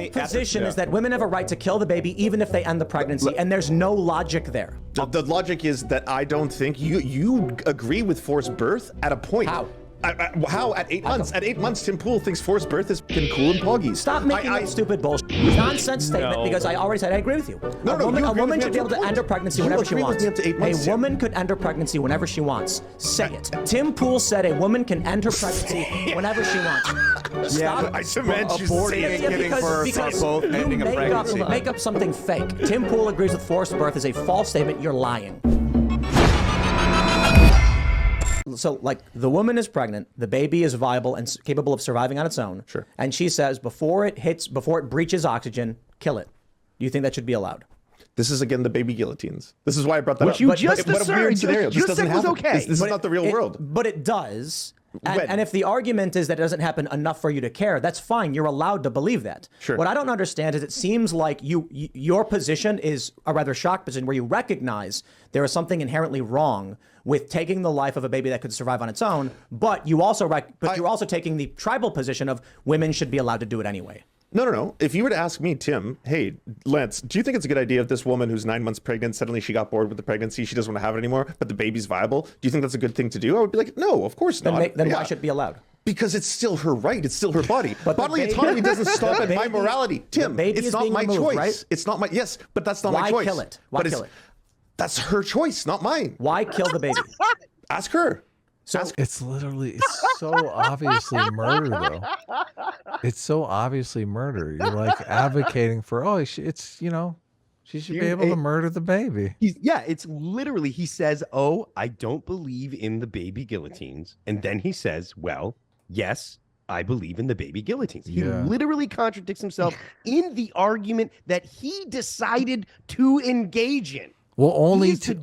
position is that women have a right to kill the baby even if they end the pregnancy, and there's no logic there. The logic is that I don't think you agree with forced birth at a point. How? How at 8 months? At 8 months, Tim Pool thinks forced birth is fucking cool and poggy. Stop making that stupid bullshit nonsense statement because I already said I agree with you. No, a woman should be able to end her pregnancy whenever she wants. A woman could end her pregnancy whenever she wants. Say it. Tim Pool said a woman can end her pregnancy whenever she wants. Stop. I meant you say it. Because both ending a pregnancy. Make up something fake. Tim Pool agrees with forced birth is a false statement. You're lying. So, like, the woman is pregnant, the baby is viable and capable of surviving on its own. Sure. And she says, before it breaches oxygen, kill it. Do you think that should be allowed? This is, again, the baby guillotines. This is why I brought that up. Which you just what a weird scenario. This doesn't happen. Okay. This is not the real world. But it does. And if the argument is that it doesn't happen enough for you to care, that's fine. You're allowed to believe that. Sure. What I don't understand is it seems like your position is a rather shocked position where you recognize there is something inherently wrong with taking the life of a baby that could survive on its own, but you're also taking the tribal position of women should be allowed to do it anyway. No. If you were to ask me, Tim, hey, Lance, do you think it's a good idea if this woman who's 9 months pregnant, suddenly she got bored with the pregnancy, she doesn't want to have it anymore, but the baby's viable? Do you think that's a good thing to do? I would be like, no, of course not. Then why should it be allowed? Because it's still her right. It's still her body. But bodily autonomy doesn't stop at my morality. Tim, it's not my choice. Right? It's not my, yes, but that's not my choice. Why kill it? Why kill it? That's her choice, not mine. Why kill the baby? Ask her. So it's so obviously murder, though. It's so obviously murder. You're like advocating for, it's, she should be able to murder the baby. It's literally, he says, oh, I don't believe in the baby guillotines. And then he says, well, yes, I believe in the baby guillotines. He literally contradicts himself in the argument that he decided to engage in. Well, only to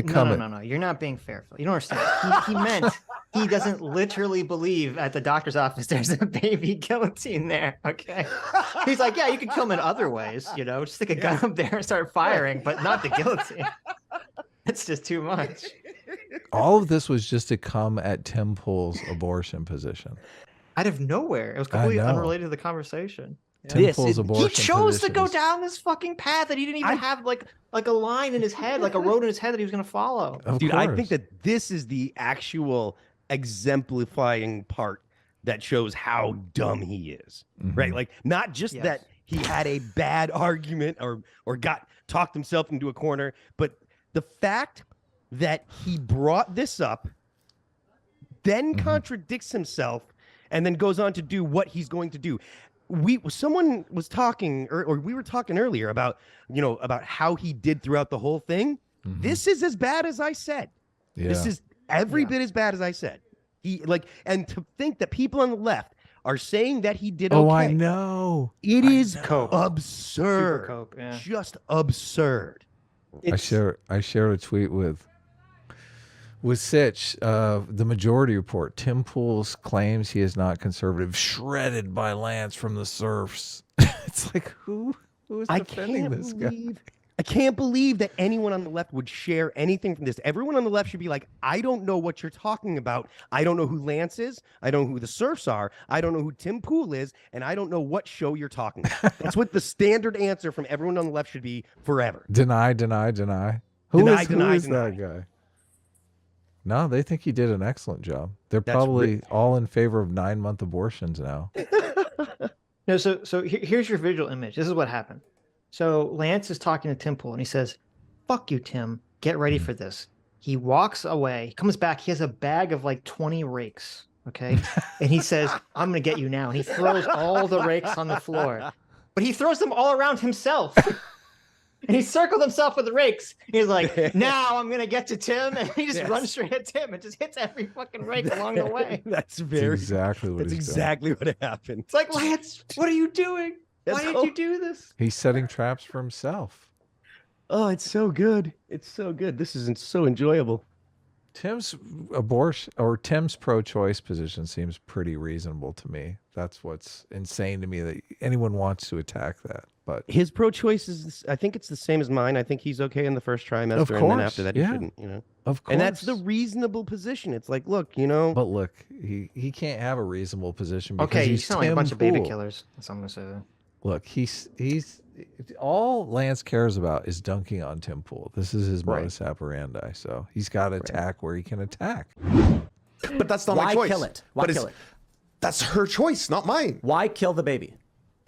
come. No. You're not being fair. You don't understand. He meant he doesn't literally believe at the doctor's office there's a baby guillotine there. Okay. He's like, yeah, you can kill him in other ways. Just stick a gun up there and start firing, but not the guillotine. It's just too much. All of this was just to come at Tim Pool's abortion position. Out of nowhere. It was completely unrelated to the conversation. Tim Pool's abortion he chose to go down this fucking path that he didn't even have like a line in his head, like a road in his head that he was going to follow. Dude, I think that this is the actual exemplifying part that shows how dumb he is, right? Like, not just that he had a bad argument or talked himself into a corner, but the fact that he brought this up, then contradicts himself, and then goes on to do what he's going to do. Someone was talking, or we were talking earlier about how he did throughout the whole thing. This is as bad as I said. This is every bit as bad as I said. And to think that people on the left are saying that he did okay. Oh, I know. It is absurd. Cope, just absurd. I shared a tweet with Sitch, the Majority Report. Tim Pool claims he is not conservative, shredded by Lance from the serfs. It's like, who is defending this guy? I can't believe that anyone on the left would share anything from this. Everyone on the left should be like, I don't know what you're talking about. I don't know who Lance is. I don't know who the serfs are. I don't know who Tim Pool is. And I don't know what show you're talking about. That's what the standard answer from everyone on the left should be forever. Deny. Who is that guy? No, they think he did an excellent job. They're probably all in favor of 9-month abortions now. No, so here's your visual image. This is what happened. So Lance is talking to Tim Pool, and he says, fuck you, Tim. Get ready for this. He walks away. He comes back. He has a bag of like 20 rakes, okay? And he says, I'm going to get you now. And he throws all the rakes on the floor. But he throws them all around himself. And he circled himself with the rakes. He's like, now I'm going to get to Tim. And he just runs straight at Tim and just hits every fucking rake along the way. That's exactly what happened. It's like, Lance, what are you doing? Why did you do this? He's setting traps for himself. Oh, it's so good. It's so good. This is so enjoyable. Tim's pro-choice position seems pretty reasonable to me. That's what's insane to me, that anyone wants to attack that. But his pro-choice is, I think it's the same as mine. I think he's okay in the first trimester, and then after that he shouldn't. Of course. And that's the reasonable position. It's like, look, But look, he can't have a reasonable position because you he's sound like a bunch of baby killers. That's what I'm gonna say. Look, he's all Lance cares about is dunking on Tim Pool. This is his modus operandi. So he's got to attack where he can attack. But that's not my Why choice. kill it? Why kill it? That's her choice, not mine. Why kill the baby?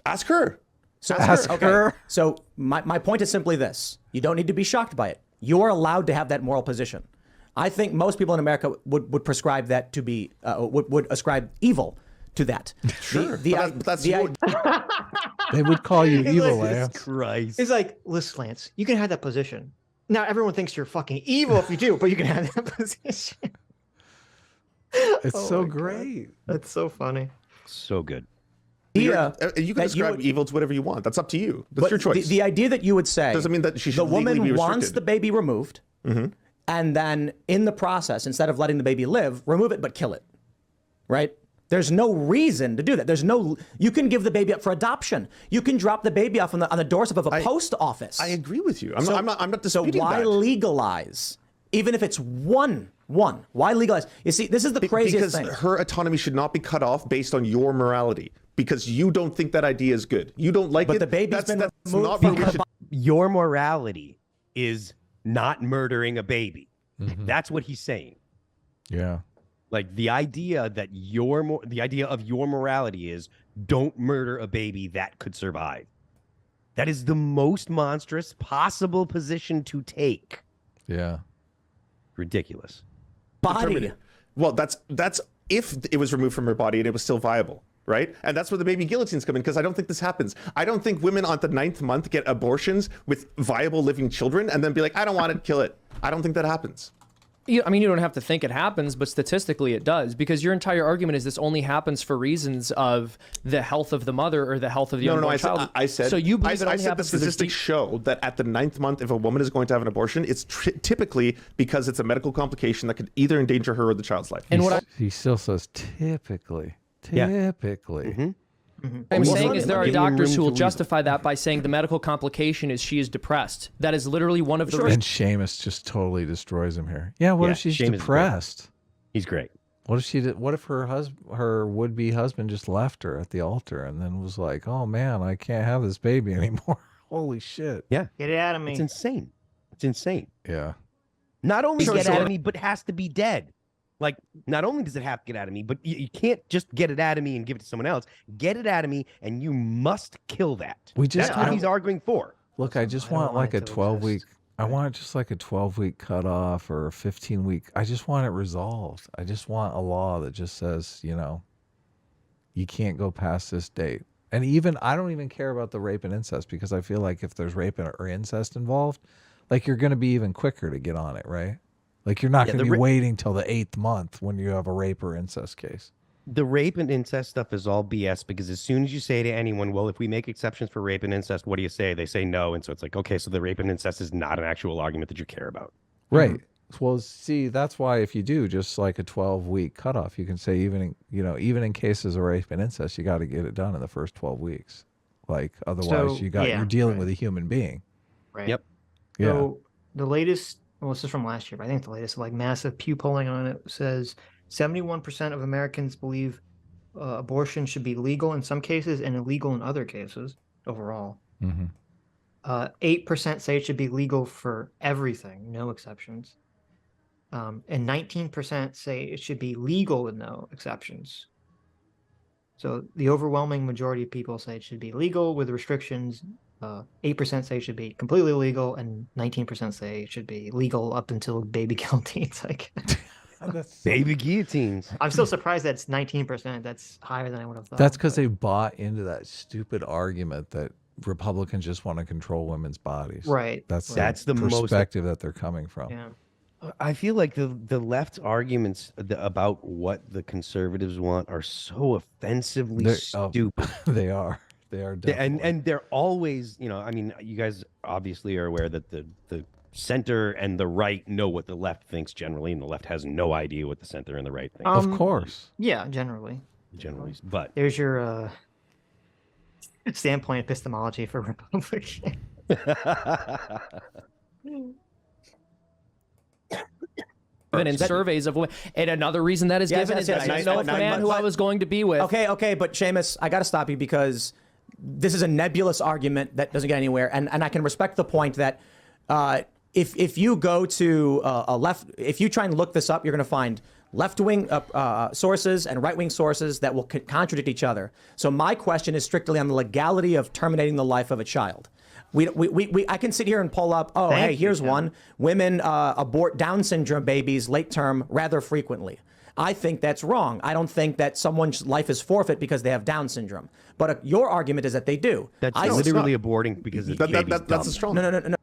Ask her. So, Ask her. So my point is simply this. You don't need to be shocked by it. You are allowed to have that moral position. I think most people in America would prescribe that to be, would ascribe evil to that. Sure. That's They would call you evil, Lance. Christ. It's like, listen, Lance, you can have that position. Now everyone thinks you're fucking evil if you do, but you can have that position. It's Oh so my God. great. That's so funny. So good. idea you can that describe would- evil to whatever you want. That's up to you. That's but your choice. The idea that you would say Doesn't mean that she should the legally woman be wants restricted. the baby removed, and then in the process, instead of letting the baby live, remove it but kill it. Right? There's no reason to do that. There's no. You can give the baby up for adoption. You can drop the baby off on the doorstep of a post office. I agree with you. I'm not So disputing why that. legalize? Even if it's one. Why legalize? You see, this is the craziest Because thing. her autonomy should not be cut off based on your morality. Because you don't think that idea is good. You don't like But it. the baby's that's been not removed where from we her should. Your morality is not murdering a baby. That's what he's saying. Yeah. Like the idea that the idea of your morality is don't murder a baby that could survive. That is the most monstrous possible position to take. Yeah. Ridiculous. Body. Well, that's if it was removed from her body and it was still viable, right? And that's where the baby guillotines come in, because I don't think this happens. I don't think women on the 9th month get abortions with viable living children and then be like, I don't want it, kill it. I don't think that happens. I mean, you don't have to think it happens, but statistically it does, because your entire argument is this only happens for reasons of the health of the mother or the health of the unborn child. I said so. You believe it I only said the happens for the statistics show that at the 9th month, if a woman is going to have an abortion, it's typically because it's a medical complication that could either endanger her or the child's life. And what He still says typically. Yeah. Typically. I'm Well, saying is there are giving him doctors room who will to reason. justify that by saying the medical complication is she is depressed. That is literally one of the And reasons. Seamus just totally destroys him here. Yeah, what Yeah, if she's Seamus is great. depressed? He's great. What if what if her would-be husband just left her at the altar and then was like, "Oh man, I can't have this baby anymore." Holy shit. Yeah. Get it out of me. It's insane. It's insane. Yeah. Not only Sure, get sure. out of me, but has to be dead. Like, not only does it have to get out of me, but you can't just get it out of me and give it to someone else. Get it out of me, and you must kill that. We just That's what he's arguing for. Look, I just I don't want want like it a to 12-week exist. I want just like a 12-week cutoff or a 15-week. I just want it resolved. I just want a law that just says, you can't go past this date. And even I don't even care about the rape and incest, because I feel like if there's rape or incest involved, like you're going to be even quicker to get on it, right? Like you're not Yeah, going to the be waiting till the 8th month when you have a rape or incest case. The rape and incest stuff is all BS, because as soon as you say to anyone, well, if we make exceptions for rape and incest, what do you say? They say no. And so it's like, okay, so the rape and incest is not an actual argument that you care about. Right. Well, see, that's why if you do just like a 12-week cutoff, you can say even in cases of rape and incest, you got to get it done in the first 12 weeks. Like otherwise, So, you're dealing right. with a human being. Right. Yep. Yeah. So the latest, well, this is from last year, but I think the latest, like massive Pew polling on it says 71% of Americans believe abortion should be legal in some cases and illegal in other cases overall. Mm-hmm. 8% say it should be legal for everything, no exceptions. And 19% say it should be legal with no exceptions. So the overwhelming majority of people say it should be legal with restrictions. 8% say it should be completely legal, and 19% say it should be legal up until baby guillotines. Like, Baby guillotines. I'm still surprised that's 19%. That's higher than I would have thought. That's because but- they bought into that stupid argument that Republicans just want to control women's bodies. right. That's That's the the most- perspective that they're coming from. Yeah. I feel like the left's arguments about what the conservatives want are so offensively stupid. They are. They are definitely. And they're always, I mean, you guys obviously are aware that the center and the right know what the left thinks generally, and the left has no idea what the center and the right think of course. Yeah, generally. generally. But There's your standpoint epistemology for Republican. Given in surveys of women. And another reason that is Yes, given yes, is that yes, I yes, know yes, of a yes, man but- who I was going to be with. Okay, but Seamus, I got to stop you because this is a nebulous argument that doesn't get anywhere. And I can respect the point that if you go to if you try and look this up, you're going to find left-wing sources and right-wing sources that will contradict each other. So my question is strictly on the legality of terminating the life of a child. I can sit here and pull up, here's one. Women abort Down syndrome babies late term rather frequently. I think that's wrong. I don't think that someone's life is forfeit because they have Down syndrome. But your argument is that they do. That's literally aborting because it's that's a strong. No.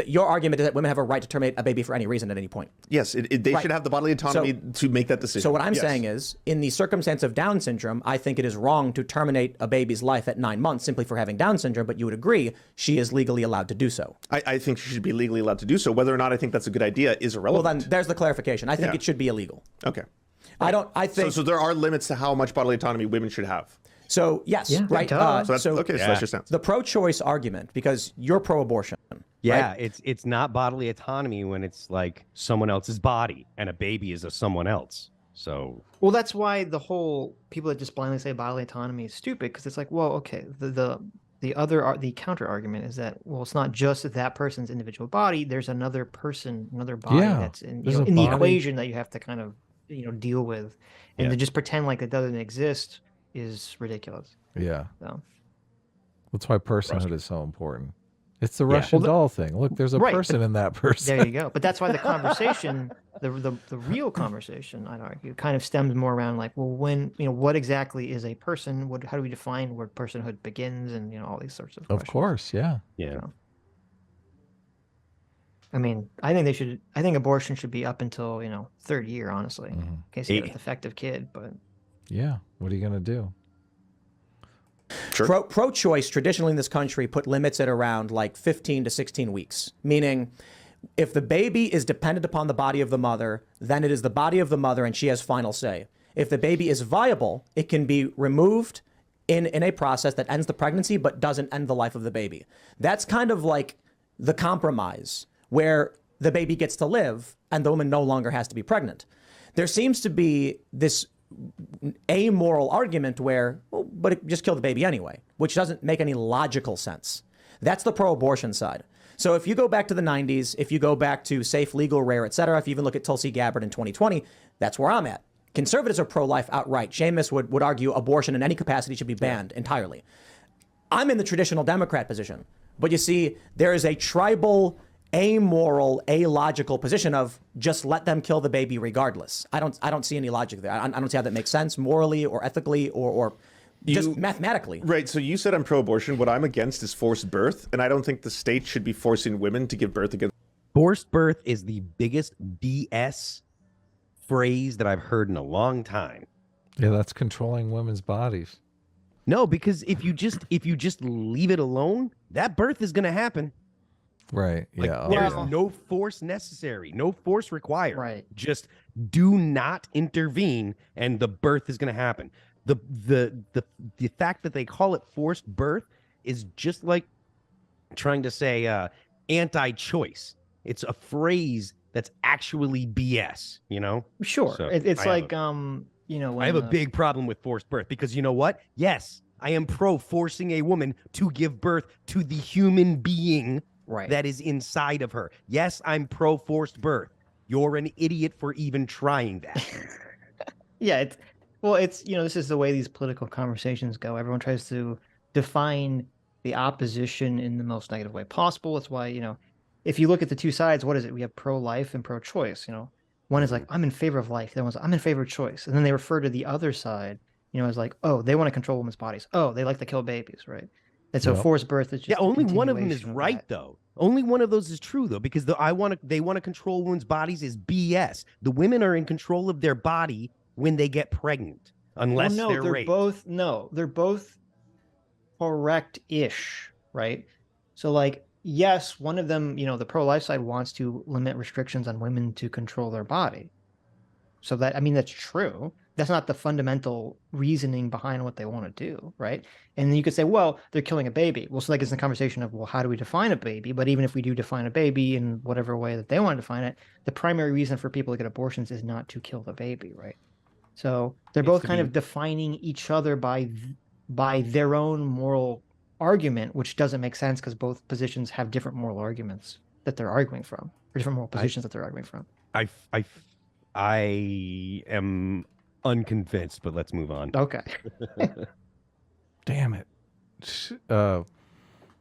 Your argument is that women have a right to terminate a baby for any reason at any point. Yes, they should have the bodily autonomy to make that decision. So what I'm saying is, in the circumstance of Down syndrome, I think it is wrong to terminate a baby's life at 9 months simply for having Down syndrome, but you would agree she is legally allowed to do so. I think she should be legally allowed to do so. Whether or not I think that's a good idea is irrelevant. Well, then there's the clarification. I think it should be illegal. Okay. I think so there are limits to how much bodily autonomy women should have. So yes, right. So that's your stance. The pro-choice argument, because you're pro-abortion. Yeah, right? it's not bodily autonomy when it's like someone else's body and a baby is a someone else. So well, that's why the whole people that just blindly say bodily autonomy is stupid, because it's like, well, okay, the counter argument is that, well, it's not just that person's individual body. There's another person, another body that's in the equation that you have to kind of deal with, and to just pretend like it doesn't exist is ridiculous. Yeah. So. That's why personhood is so important. It's the Russian doll thing. Look, there's a person in that person. There you go. But that's why the conversation, the real conversation, I'd argue, kind of stems more around like, well, when what exactly is a person? How do we define where personhood begins, and all these sorts of questions. Of course, yeah. So, I mean, I think abortion should be up until 3rd year, honestly, in case you get a defective kid. But yeah, what are you gonna do? Sure. Pro-choice traditionally in this country put limits at around like 15 to 16 weeks, meaning if the baby is dependent upon the body of the mother, then it is the body of the mother and she has final say. If the baby is viable, it can be removed in a process that ends the pregnancy but doesn't end the life of the baby. That's kind of like the compromise where the baby gets to live and the woman no longer has to be pregnant. There seems to be this amoral argument where, but it just kill the baby anyway, which doesn't make any logical sense. That's the pro-abortion side. So if you go back to the 90s, if you go back to safe, legal, rare, et cetera, if you even look at Tulsi Gabbard in 2020, that's where I'm at. Conservatives are pro-life outright. Seamus would argue abortion in any capacity should be banned entirely. I'm in the traditional Democrat position. But you see, there is a tribal, amoral, illogical position of just let them kill the baby regardless. I don't see any logic there. I don't see how that makes sense morally or ethically or just mathematically. Right. So you said I'm pro-abortion. What I'm against is forced birth, and I don't think the state should be forcing women to give birth against. Forced birth is the biggest BS phrase that I've heard in a long time. Yeah, that's controlling women's bodies. No, because if you just leave it alone, that birth is going to happen. Right. Like, Yeah. there's no force necessary, no force required. Right. Just do not intervene, and the birth is going to happen. The fact that they call it forced birth is just like trying to say anti-choice. It's a phrase that's actually BS. Sure, So it's like when I I have a big problem with forced birth because you know what? Yes, I am pro forcing a woman to give birth to the human being that is inside of her. Yes, I'm pro forced birth. You're an idiot for even trying that. Yeah, it's this is the way these political conversations go. Everyone tries to define the opposition in the most negative way possible. That's why, if you look at the two sides, what is it? We have pro-life and pro-choice. One is like, I'm in favor of life. The other one's I'm in favor of choice. And then they refer to the other side, as like, oh, they want to control women's bodies. Oh, they like to kill babies, right? And so forced birth is just only one of them is continuation right that. though. Only one of those is true though, because they want to control women's bodies is BS. The women are in control of their body when they get pregnant, unless they're raped. They're both correct-ish, right? So like, yes, one of them, the pro-life side wants to limit restrictions on women to control their body. So that's true. That's not the fundamental reasoning behind what they want to do, right? And then you could say, well, they're killing a baby. Well, so that gets in the conversation of, well, how do we define a baby? But even if we do define a baby in whatever way that they want to define it, the primary reason for people to get abortions is not to kill the baby, right? So they're both kind of defining each other by by their own moral argument, which doesn't make sense because both positions have different moral arguments that they're arguing from, or different moral positions that they're arguing from. I am unconvinced, but let's move on. Okay. Damn it.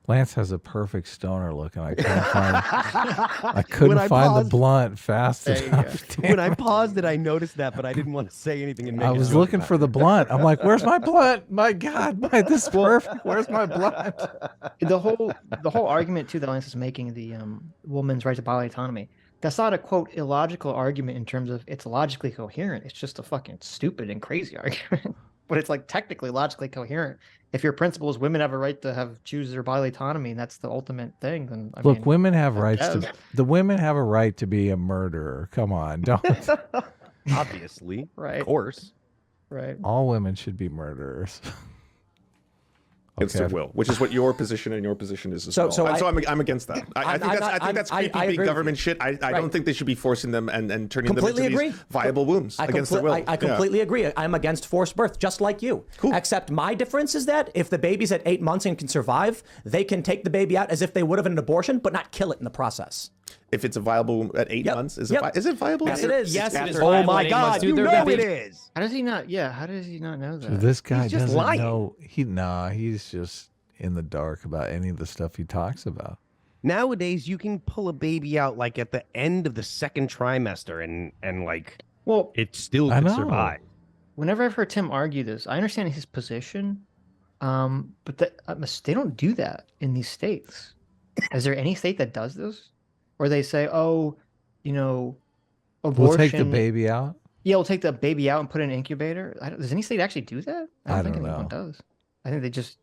Lance has a perfect stoner look, and I couldn't find the blunt fast enough. When I paused it, I noticed that, but I didn't want to say anything. And I was looking for the blunt. I'm like, "Where's my blunt? My God, this is perfect. Where's my blunt?" The whole argument too that Lance is making, the woman's right to bodily autonomy, that's not a quote illogical argument in terms of it's logically coherent. It's just a fucking stupid and crazy argument. But it's like technically logically coherent. If your principle is women have a right to choose their bodily autonomy, and that's the ultimate thing, then I mean, women have rights to. The women have a right to be a murderer. Come on, don't. Obviously, right? Of course, right. All women should be murderers. Against their will, which is what your position and your position is as So- well. so and so I- I'm against that. I think that's creepy I big agree with government you. shit. I don't think they should be forcing them and turning Completely them into agree. these viable wombs against their will. I completely agree. I'm against forced birth, just like you. Cool. Except my difference is that if the baby's at 8 months and can survive, they can take the baby out as if they would have an abortion, but not kill it in the process. If it's a viable womb at 8 months, is it viable? Yes, it is. Yes, it is. Oh viable my at 8 months, God, dude. you They're know baby- it is. How does he not? Yeah, how does he not know that? This guy He's just doesn't lying. know. He's just in the dark about any of the stuff he talks about. Nowadays, you can pull a baby out like at the end of the second trimester, and like Well, it still I could know. survive. whenever I've heard Tim argue this, I understand his position, but they don't do that in these states. Is there any state that does this, or they say, "Oh, abortion"? We'll take the baby out. Yeah, we'll take the baby out and put it in an incubator. Does any state actually do that? I think don't anyone know. does. I think they just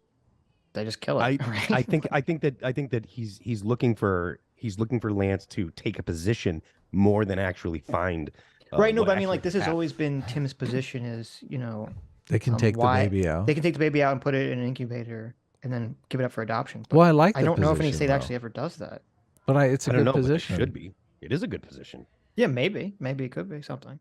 kill it. right? I think that he's looking for Lance to take a position more than actually find. Right, no, what but I mean, like, actually this has happened. always been Tim's position is, They can take the why baby out. they can take the baby out and put it in an incubator and then give it up for adoption. But Well, I like. I don't know if any state though. actually ever does that. But it's a I don't good know, but it position. should be. It is a good position. Yeah, maybe it could be something.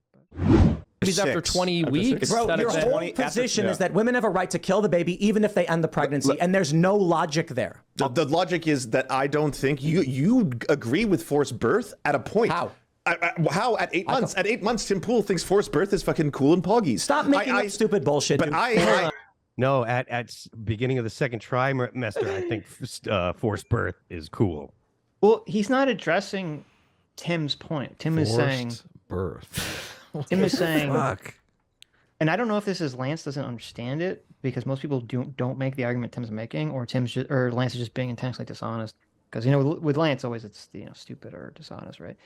Babies after 20 weeks. Bro, that your have been- whole position is that women have a right to kill the baby even if they end the pregnancy, and there's no logic there. The logic is that I don't think you agree with forced birth at a point. How? How at 8 months? At 8 months, Tim Pool thinks forced birth is fucking cool and poggy. Stop making up stupid bullshit. But dude. I No, at beginning of the second trimester, I think forced birth is cool. Well, he's not addressing Tim's point. Tim is saying, Forced birth. Tim is saying, Fuck. and I don't know if this is Lance doesn't understand it because most people don't make the argument Tim's making, or Lance is just being intentionally dishonest. Because with Lance, always it's stupid or dishonest, right?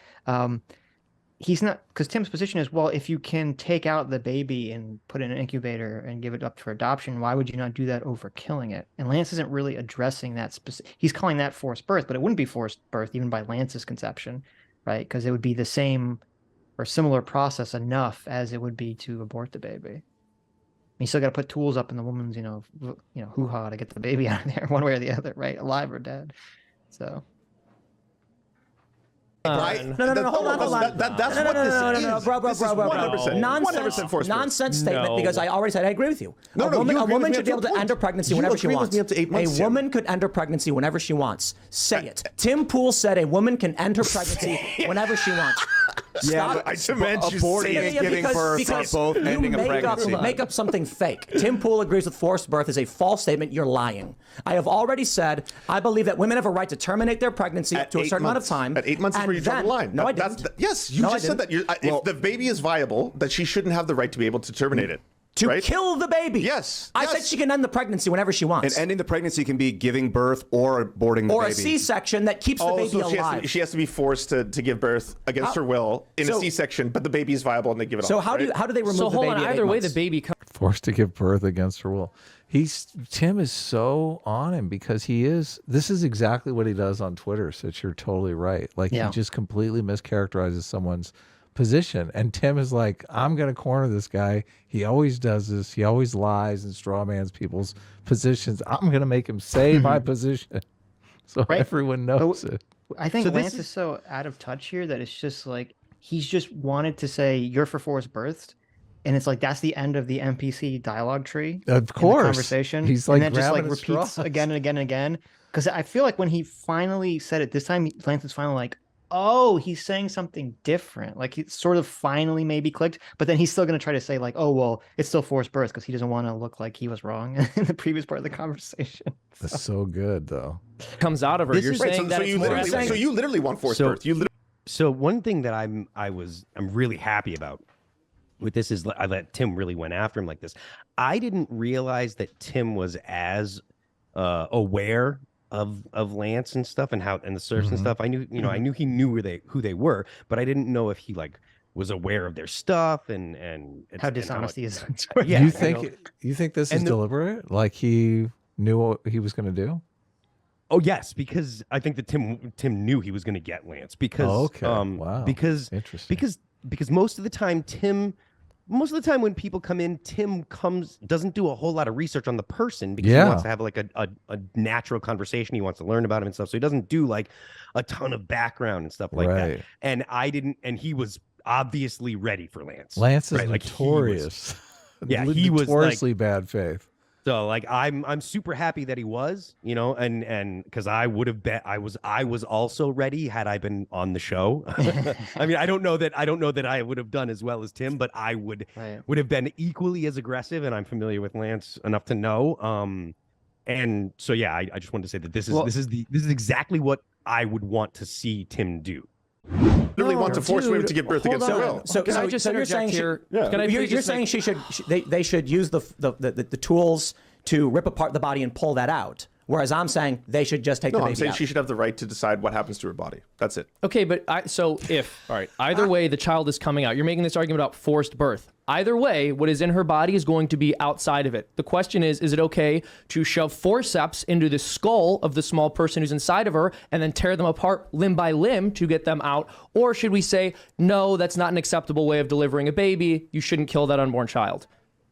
He's not, because Tim's position is, well, if you can take out the baby and put it in an incubator and give it up for adoption, why would you not do that over killing it? And Lance isn't really addressing that specific. He's calling that forced birth, but it wouldn't be forced birth even by Lance's conception, right? Because it would be the same or similar process enough as it would be to abort the baby. You still got to put tools up in the woman's, hoo-ha to get the baby out of there, one way or the other, right? Alive or dead. So. Right? No, hold on. That's what this is. Bro. This is 100%. Nonsense, 100% forced birth. nonsense statement. No. Because I already said I agree with you. No, a woman, you a agree with woman me should be up able to to a end her point. pregnancy You whenever she agree with wants. me up to 8 months, A Tim. woman could end her pregnancy whenever she wants. Say it. Tim Pool said a woman can end her pregnancy whenever she wants. Yeah, Stop. but I demand you aborting say is it. giving birth or both you ending a pregnancy. make up something fake. Tim Pool agrees with forced birth is a false statement. You're lying. I have already said I believe that women have a right to terminate their pregnancy up to a 8 certain amount of months. time. At 8 months is and where you draw the then- line. No, I That's didn't. yes, you No, I just said that. If the baby is viable, that she shouldn't have the right to be able to terminate it. To right? kill the baby. Yes, I said yes. she can end the pregnancy whenever she wants. And ending the pregnancy can be giving birth or aborting the or baby. a C-section that keeps the Oh, baby so alive. she has to be forced to give birth against her will in a So- C-section, but the baby is viable and they give it So off. how do they remove So the hold baby on. at 8 Either way, the months? baby comes. Forced to give birth against her will. Tim is so on him because this is exactly what he does on Twitter, so you're totally right. Like Yeah. he just completely mischaracterizes someone's position. And Tim is like, I'm gonna corner this guy. He always does this. He always lies and strawmans people's positions. I'm gonna make him say my position. So Right. everyone knows it. I think So this Lance is so out of touch here that it's just like he's just wanted to say you're for forced births, and it's like that's the end of the NPC dialogue tree. Of in the course. conversation. He's like and then just like grabbing at repeats straws. again and again and again. Because I feel like when he finally said it this time, Lance was finally like, oh, he's saying something different. Like he sort of finally maybe clicked, but then he's still going to try to say like, oh, well, it's still forced birth because he doesn't want to look like he was wrong in the previous part of the conversation. That's so good, though. Comes out of her. This You're is- Right, saying that it's more so you literally want forced birth. You literally So one thing that I'm really happy about with this is I let Tim really went after him like this. I didn't realize that Tim was as aware of Lance and stuff and how and the serfs and stuff. I knew, I knew he knew who they were, but I didn't know if he like was aware of their stuff and How dishonest he is. Yeah, you think this is And deliberate? Like he knew what he was going to do? Oh yes, because I think that Tim knew he was going to get Lance because Okay. Wow. because Interesting. because most of the time when people come in, Tim doesn't do a whole lot of research on the person because he Yeah. wants to have like a natural conversation. He wants to learn about him and stuff. So he doesn't do like a ton of background and stuff like that. Right. And he was obviously ready for Lance. Lance is right? Like, notorious. Yeah, he was, like- notoriously bad faith. So like I'm super happy that he was, and because I would have bet I was also ready had I been on the show. I mean, I don't know that I would have done as well as Tim, but I would have been equally as aggressive, and I'm familiar with Lance enough to know. And so yeah, I just wanted to say that this is exactly what I would want to see Tim do. literally want to force women to give birth against their will. So, Can I just you're saying interject here? Yeah. Can I you're please just saying make- they should use the tools to rip apart the body and pull that out, whereas I'm saying they should just take No, the I'm baby saying out. she should have the right to decide what happens to her body. That's it. Okay, but either way, the child is coming out. You're making this argument about forced birth. Either way, what is in her body is going to be outside of it. The question is it okay to shove forceps into the skull of the small person who's inside of her and then tear them apart limb by limb to get them out? Or should we say, no, that's not an acceptable way of delivering a baby. You shouldn't kill that unborn child.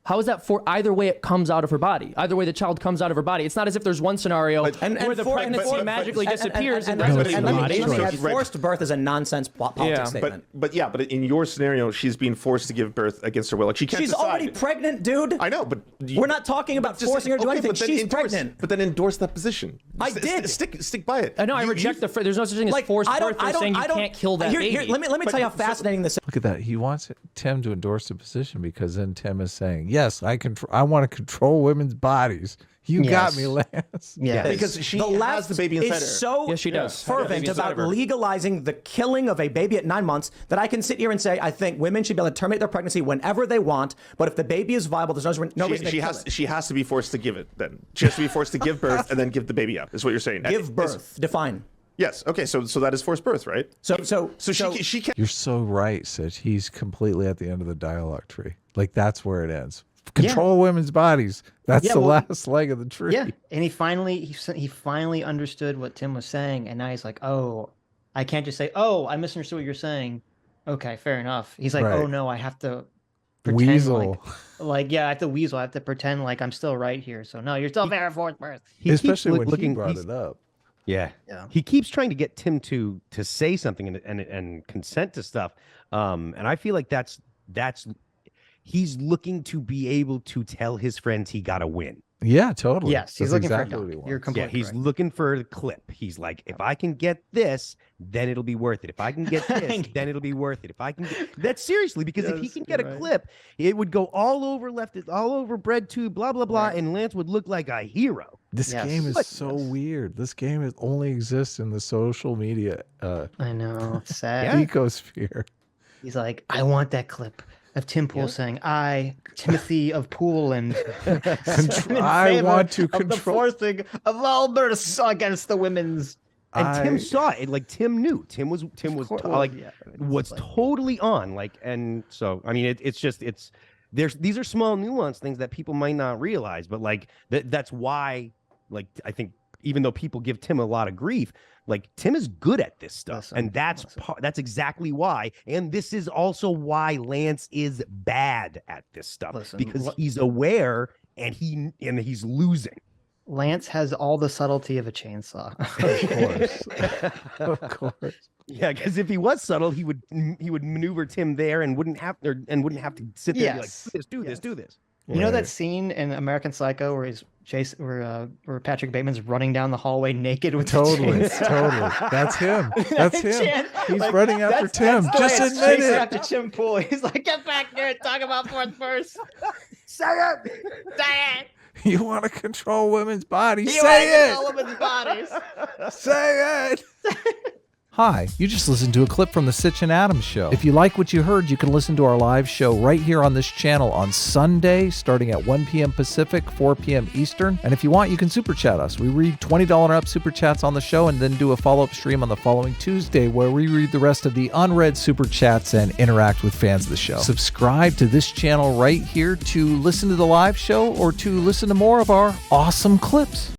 How is that for either way it comes out of her body? Either way the child comes out of her body. It's not as if there's one scenario where the pregnancy magically disappears and the rest of the body. Let me add, forced birth is a nonsense politics statement. But in your scenario, she's being forced to give birth against her will. Like she can't She's decide. already pregnant, dude. I know, but We're not talking about forcing her to do anything. but then She's endorse- pregnant. But then endorse that position. I did. Stick by it. I know, I reject there's no such thing as forced birth. They're saying you can't kill that baby. Let me tell you how fascinating this is. Look at that. He wants Tim to endorse the position because then Tim is saying, yes, I want to control women's bodies. You got me, Lance. Yeah. Because she the has left the baby inside is her. so Yes, she does. fervent Baby inside about of her. legalizing the killing of a baby at 9 months that I can sit here and say I think women should be able to terminate their pregnancy whenever they want. But if the baby is viable, there's no reason to kill it. She has to be forced to give it. Then she has to be forced to give birth and then give the baby up. Is what you're saying? Give birth. Define. Yes. Okay. So that is forced birth, right? So she can't. You're so right, Sitch. He's completely at the end of the dialogue tree. Like that's where it ends. Control women's bodies. That's the last leg of the tree. Yeah, and he finally understood what Tim was saying, and now he's like, oh, I can't just say, oh, I misunderstood what you're saying. Okay, fair enough. He's like, Right. oh no, I have to pretend Weasel. like I have to weasel. I have to pretend like I'm still right here. So no, you're still fair forced birth. He keeps Especially when he looking- brought he's- it up. Yeah. He keeps trying to get Tim to say something and consent to stuff. And I feel like that's he's looking to be able to tell his friends he got to win. Yeah, totally. Yes, he's That's looking exactly for what he a wants. You're Yeah, completely he's right. looking for the clip. He's like, if I can get this, then it'll be worth it. If I can get this, then it'll be worth it. If I can get that's seriously because if he Yes, can get a you're right. clip, it would go all over all over BreadTube, blah blah blah, and Lance would look like a hero. This Yes. game is But- so weird. This game only exists in the social media I know. It's sad. ecosphere. He's like, I want that clip of Tim Pool saying, I, Timothy of Pool, and I want to of the control. forcing of all births against the women's. And Tim saw it. Like Tim knew. Tim was course, like yeah. was totally on. Like, and so I mean, these are small nuanced things that people might not realize, but like that's why, like, I think even though people give Tim a lot of grief, like Tim is good at this stuff, and that's exactly why. And this is also why Lance is bad at this stuff because he's aware and he's losing. Lance has all the subtlety of a chainsaw. Of course. Yeah, because if he was subtle, he would maneuver Tim there and wouldn't have to sit there and be like, do this, do this. You know that scene in American Psycho where where Patrick Bateman's running down the hallway naked with Totally, the chainsaw? totally. That's him. That's him. Chan- He's like, running after Tim. Just Lance admit chasing it. after Tim Pool. He's like, get back there and talk about fourth verse. Say it! Say it. You want to control women's bodies? You Say all it. women's bodies. Say it. Hi, you just listened to a clip from the Sitch and Adams show. If you like what you heard, you can listen to our live show right here on this channel on Sunday, starting at 1 p.m. Pacific, 4 p.m. Eastern. And if you want, you can super chat us. We read $20 and up super chats on the show and then do a follow-up stream on the following Tuesday where we read the rest of the unread super chats and interact with fans of the show. Subscribe to this channel right here to listen to the live show or to listen to more of our awesome clips.